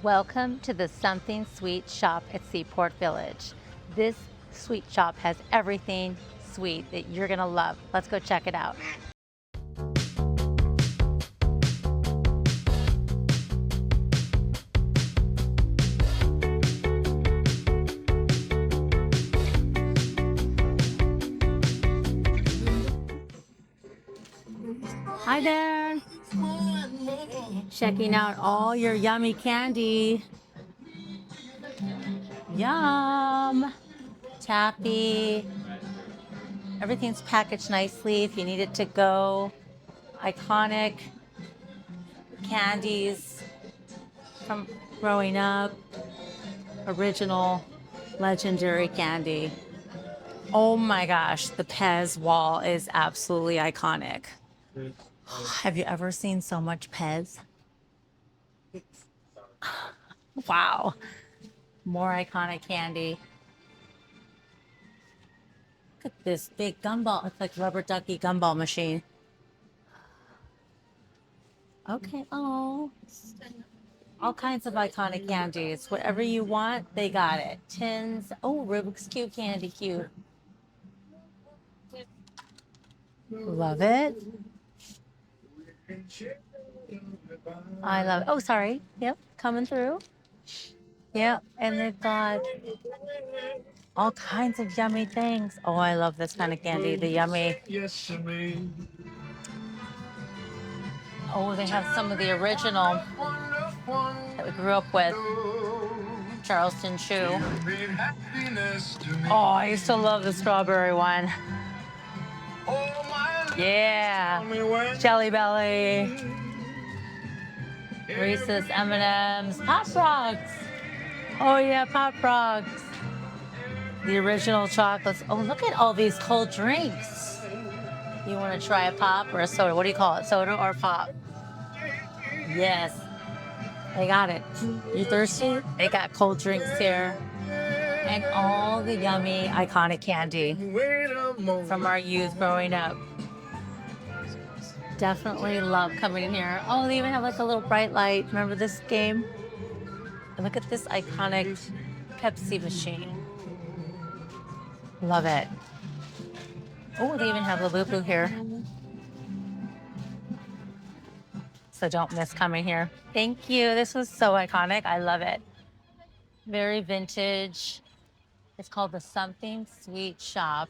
Welcome to the Something Sweet shop at Seaport Village. This sweet shop has everything sweet that you're gonna love. Let's go check it out. Hi there. Checking out all your yummy candy. Yum. Taffy. Everything's packaged nicely if you need it to go. Iconic candies from growing up. Original legendary candy. Oh my gosh, the Pez wall is absolutely iconic. Have you ever seen so much Pez? Wow. More iconic candy. Look at this big gumball. It's like rubber ducky gumball machine. Okay. Oh. All kinds of iconic candies. Whatever you want, they got it. Tins. Oh, Rubik's Cube candy cute. Love it. I love it. Oh, sorry. Yep, coming through. Yep, and they've got all kinds of yummy things. Oh, I love this kind of candy, the yummy. Oh, they have some of the original that we grew up with. Charleston chew. Oh, I used to love the strawberry one. Yeah. Jelly Belly. Reese's, M&M's, Pop Rocks. Oh yeah, Pop Rocks. The original chocolates. Oh, look at all these cold drinks. You want to try a pop or a soda? What do you call it? Soda or pop? Yes. They got it. You thirsty? They got cold drinks here. And all the yummy, iconic candy from our youth growing up. Definitely love coming in here. Oh, they even have like a little bright light. Remember this game? And look at this iconic Pepsi machine. Love it. Oh, they even have Labubu here. So don't miss coming here. Thank you. This was so iconic. I love it. Very vintage. It's called the Something Sweet shop.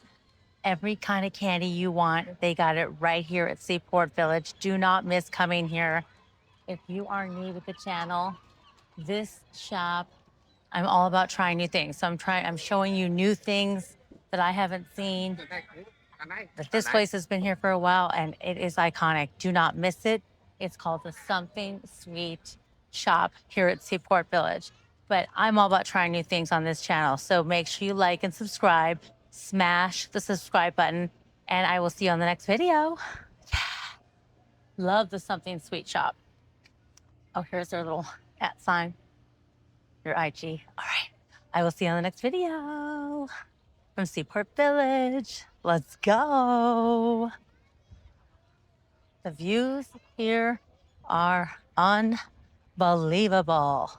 Every kind of candy you want, they got it right here at Seaport Village. Do not miss coming here. If you are new to the channel, this shop, I'm all about trying new things. So I'm showing you new things that I haven't seen. But this place has been here for a while and it is iconic. Do not miss it. It's called the Something Sweet shop here at Seaport Village. But I'm all about trying new things on this channel. So make sure you like and subscribe, smash the subscribe button, and I will see you on the next video. Yeah. Love the Something Sweet shop. Oh, here's their little @ sign. Your IG. All right. I will see you on the next video from Seaport Village. Let's go. The views here are unbelievable.